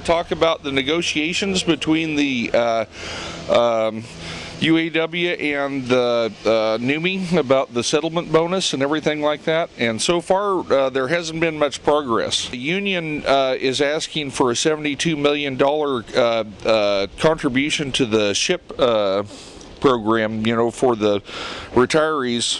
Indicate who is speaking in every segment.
Speaker 1: Talk about the negotiations between the UAW and the NUMMI about the settlement bonus and everything like that, and so far there hasn't been much progress. The union is asking for a $72 million contribution to the SHIP program, for the retirees'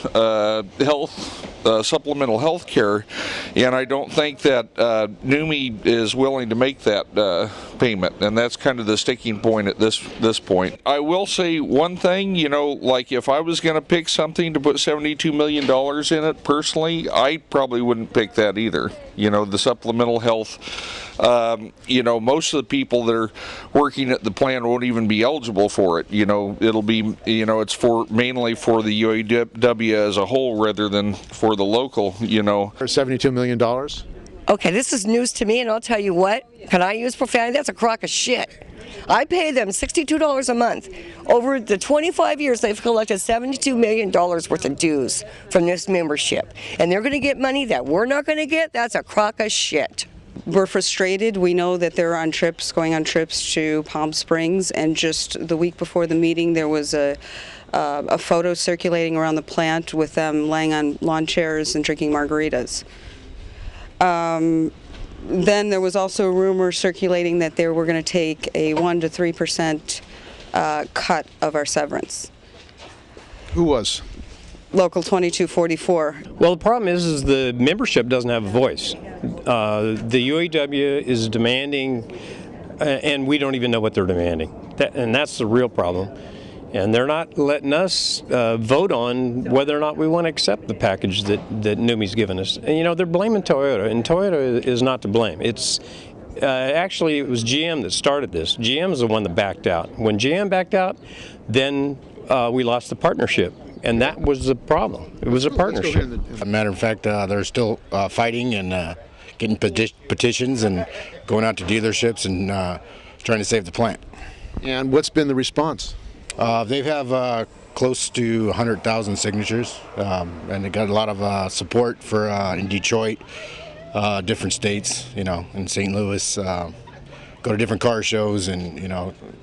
Speaker 1: health, supplemental health care, and I don't think that NUMMI is willing to make that payment, and that's kind of the sticking point at this point. I will say one thing, like if I was going to pick something to put $72 million in it personally, I probably wouldn't pick that either. The supplemental health. Most of the people that are working at the plant won't even be eligible for it. It'll be, it's mainly for the UAW as a whole rather than for the local, For
Speaker 2: $72 million?
Speaker 3: Okay, this is news to me, and I'll tell you what, can I use profanity? That's a crock of shit. I pay them $62 a month. Over the 25 years, they've collected $72 million worth of dues from this membership. And they're going to get money that we're not going to get? That's a crock of shit.
Speaker 4: We're frustrated. We know that they're going on trips to Palm Springs, and just the week before the meeting there was a photo circulating around the plant with them laying on lawn chairs and drinking margaritas. Then there was also a rumor circulating that they were going to take a 1 to 3% cut of our severance.
Speaker 2: Who was?
Speaker 4: Local 2244.
Speaker 5: Well, the problem is the membership doesn't have a voice. The UAW is demanding, and we don't even know what they're demanding. And that's the real problem. And they're not letting us vote on whether or not we want to accept the package that NUMMI's given us. And they're blaming Toyota, and Toyota is not to blame. It's actually, it was GM that started this. GM is the one that backed out. When GM backed out, then we lost the partnership. And that was the problem. It was a partnership.
Speaker 6: As a matter of fact, they're still fighting and getting petitions and going out to dealerships and trying to save the plant.
Speaker 2: And what's been the response?
Speaker 6: They have close to 100,000 signatures, and they got a lot of support for in Detroit, different states, in St. Louis. Go to different car shows and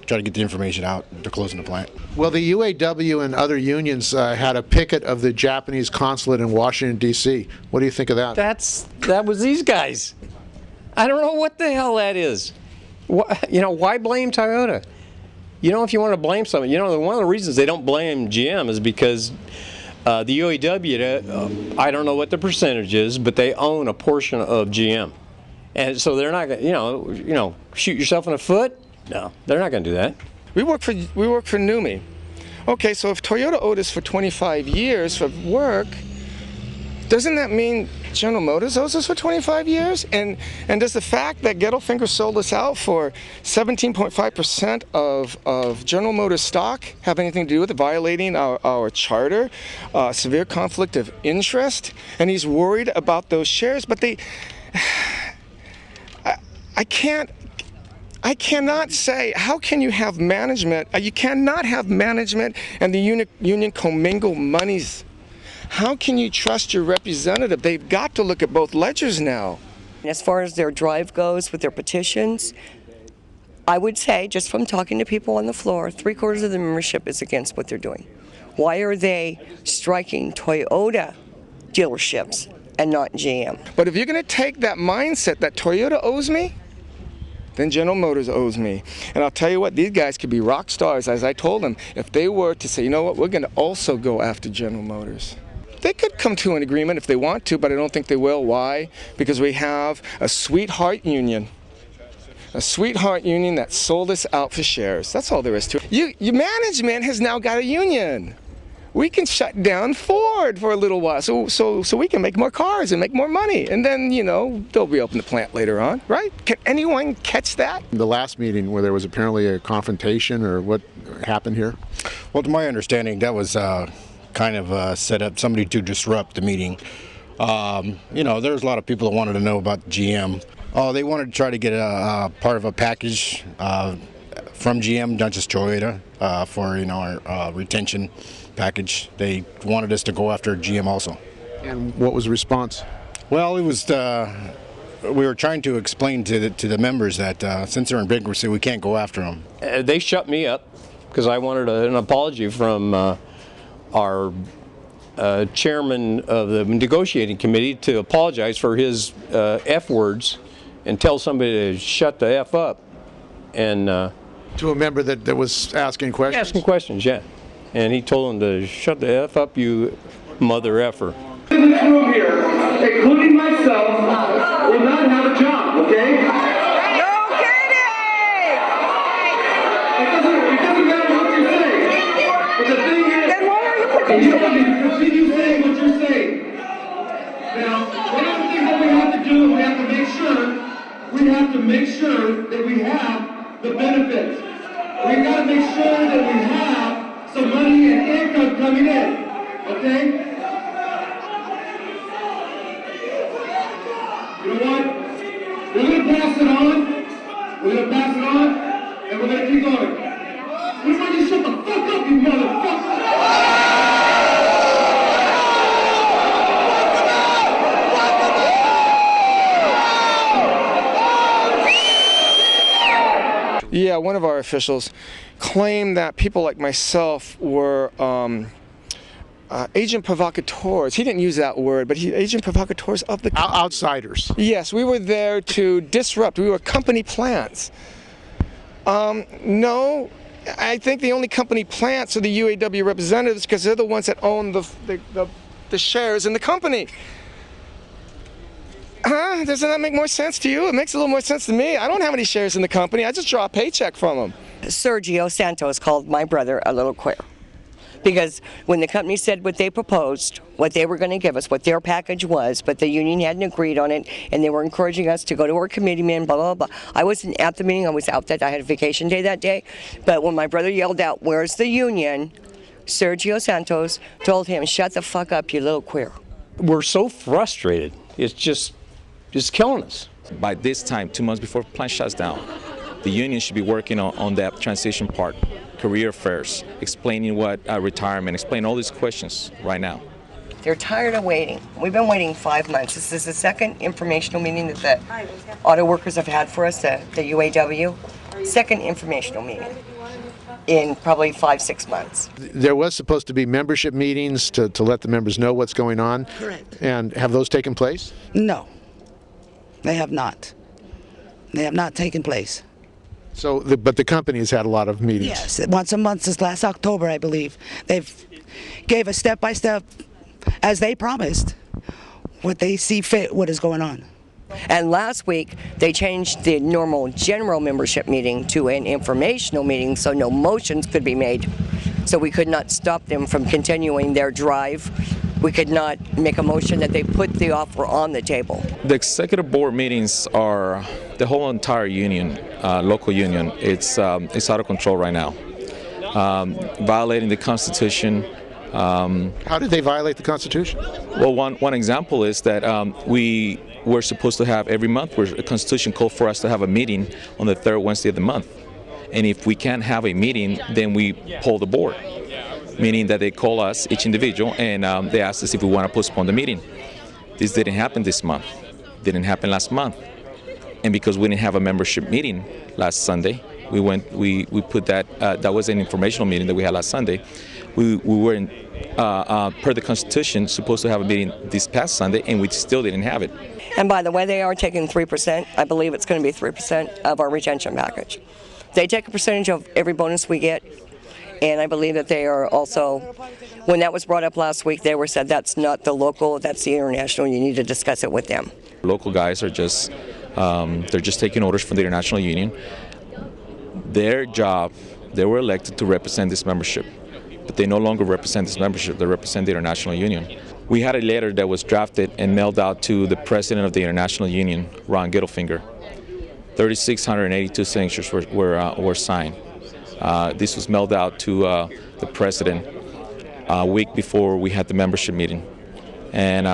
Speaker 6: try to get the information out. They're closing the plant.
Speaker 2: Well, the UAW and other unions had a picket of the Japanese consulate in Washington, D.C. What do you think of that?
Speaker 5: That was these guys. I don't know what the hell that is. Why blame Toyota? If you want to blame something, one of the reasons they don't blame GM is because the UAW, I don't know what the percentage is, but they own a portion of GM. And so they're not going to, shoot yourself in the foot? No, they're not going to do that.
Speaker 7: We work for NUMMI. Okay, so if Toyota owed us for 25 years for work, doesn't that mean General Motors owes us for 25 years? And does the fact that Gettelfinger sold us out for 17.5% of General Motors stock have anything to do with it, violating our charter, severe conflict of interest? And he's worried about those shares, but I cannot say, how can you have management? You cannot have management and the union commingle monies. How can you trust your representative? They've got to look at both ledgers now.
Speaker 3: As far as their drive goes with their petitions, I would say, just from talking to people on the floor, 3/4 of the membership is against what they're doing. Why are they striking Toyota dealerships and not GM?
Speaker 7: But if you're going to take that mindset that Toyota owes me, then General Motors owes me. And I'll tell you what, these guys could be rock stars, as I told them, if they were to say, you know what, we're going to also go after General Motors. They could come to an agreement if they want to, but I don't think they will. Why? Because we have a sweetheart union. A sweetheart union that sold us out for shares. That's all there is to it. Your management has now got a union. We can shut down Ford for a little while so we can make more cars and make more money. And then, they'll reopen the plant later on, right? Can anyone catch that?
Speaker 2: The last meeting where there was apparently a confrontation, or what happened here?
Speaker 6: Well, to my understanding, that was kind of set up, somebody to disrupt the meeting. There's a lot of people that wanted to know about GM. They wanted to try to get a part of a package from GM, not just Toyota, for our retention package. They wanted us to go after GM also.
Speaker 2: And what was the response?
Speaker 6: Well, it was we were trying to explain to the members that since they're in bankruptcy, we can't go after them.
Speaker 5: They shut me up because I wanted an apology from our chairman of the negotiating committee to apologize for his F words and tell somebody to shut the F up. And
Speaker 2: To a member that was asking questions?
Speaker 5: asking questions, yeah. And he told him to shut the F up, you mother effer.
Speaker 8: In this room here, including myself, will not have a job, okay?
Speaker 3: No kidding!
Speaker 8: It doesn't matter what you're saying. But the thing is,
Speaker 3: Then why are you
Speaker 8: and you have to continue saying what you're saying. Now, one of the things that we have to do, we have to make sure that we have the benefits. We've got to make sure that we have some money and income coming in, okay? You know what? We're going to pass it on. We're going to pass it on, and we're going to keep going. What about you shut the fuck up, you motherfucker?
Speaker 7: Yeah, one of our officials claimed that people like myself were agent provocateurs. He didn't use that word, but agent provocateurs of the company.
Speaker 2: Outsiders.
Speaker 7: Yes, we were there to disrupt. We were company plants. No, I think the only company plants are the UAW representatives because they're the ones that own the shares in the company. Huh? Doesn't that make more sense to you? It makes a little more sense to me. I don't have any shares in the company. I just draw a paycheck from them.
Speaker 3: Sergio Santos called my brother a little queer. Because when the company said what they proposed, what they were going to give us, what their package was, but the union hadn't agreed on it, and they were encouraging us to go to our committeemen, blah, blah, blah. I wasn't at the meeting. I was out I had a vacation day that day. But when my brother yelled out, "Where's the union?" Sergio Santos told him, "Shut the fuck up, you little queer."
Speaker 5: We're so frustrated. It's just killing us.
Speaker 9: By this time, 2 months before the plant shuts down, the union should be working on that transition part, career affairs, explaining what retirement, explaining all these questions right now.
Speaker 3: They're tired of waiting. We've been waiting 5 months. This is the second informational meeting that the auto workers have had for us, the UAW. Second informational meeting in probably 5-6 months.
Speaker 2: There was supposed to be membership meetings to let the members know what's going on.
Speaker 10: Correct.
Speaker 2: And have those taken place?
Speaker 10: No, they have not. They have not taken place.
Speaker 2: So, but the company has had a lot of meetings.
Speaker 10: Yes, once a month since last October, I believe. They've gave us step by step, as they promised, what they see fit, what is going on.
Speaker 3: And last week, they changed the normal general membership meeting to an informational meeting so no motions could be made. So we could not stop them from continuing their drive. We could not make a motion that they put the offer on the table.
Speaker 9: The executive board meetings are the whole entire union, local union. It's out of control right now, violating the Constitution.
Speaker 2: How did they violate the Constitution?
Speaker 9: Well, one example is that we were supposed to have every month, the Constitution called for us to have a meeting on the third Wednesday of the month. And if we can't have a meeting, then we poll the board, meaning that they call us, each individual, and they ask us if we want to postpone the meeting. This didn't happen this month. Didn't happen last month. And because we didn't have a membership meeting last Sunday, we put that, that was an informational meeting that we had last Sunday. We were, per the Constitution, supposed to have a meeting this past Sunday, and we still didn't have it.
Speaker 3: And by the way, they are taking 3%. I believe it's going to be 3% of our retention package. They take a percentage of every bonus we get. And I believe that they are also, when that was brought up last week, they were said that's not the local, that's the international. You need to discuss it with them.
Speaker 9: Local guys are just, they're just taking orders from the international union. Their job, they were elected to represent this membership, but they no longer represent this membership, they represent the international union. We had a letter that was drafted and mailed out to the president of the international union, Ron Gittlefinger. 3,682 signatures were signed. This was mailed out to the president a week before we had the membership meeting, and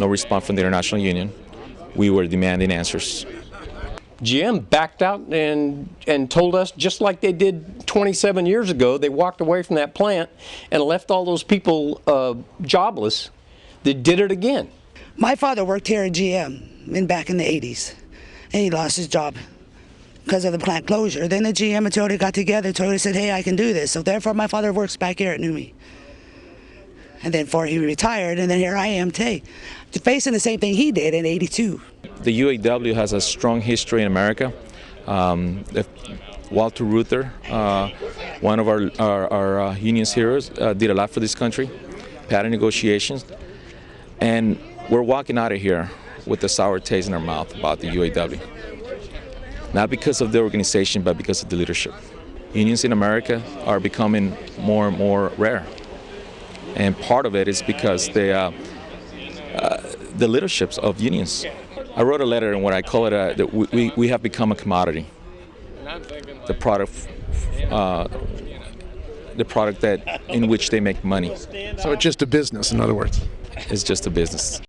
Speaker 9: no response from the international union. We were demanding answers.
Speaker 5: GM backed out and told us, just like they did 27 years ago, they walked away from that plant and left all those people jobless. They did it again.
Speaker 10: My father worked here at GM. back in the 80s, and he lost his job because of the plant closure. Then the GM and Toyota got together. Toyota said, hey, I can do this. So therefore, my father works back here at NUMMI. And then he retired, and then here I am today, facing the same thing he did in '82.
Speaker 9: The UAW has a strong history in America. Walter Reuther, one of our union's heroes, did a lot for this country, patent negotiations, and we're walking out of here with a sour taste in our mouth about the UAW. Not because of the organization, but because of the leadership. Unions in America are becoming more and more rare. And part of it is because the leaderships of unions. I wrote a letter in what I call it, that we have become a commodity. The product that in which they make money.
Speaker 2: So it's just a business, in other words.
Speaker 9: It's just a business.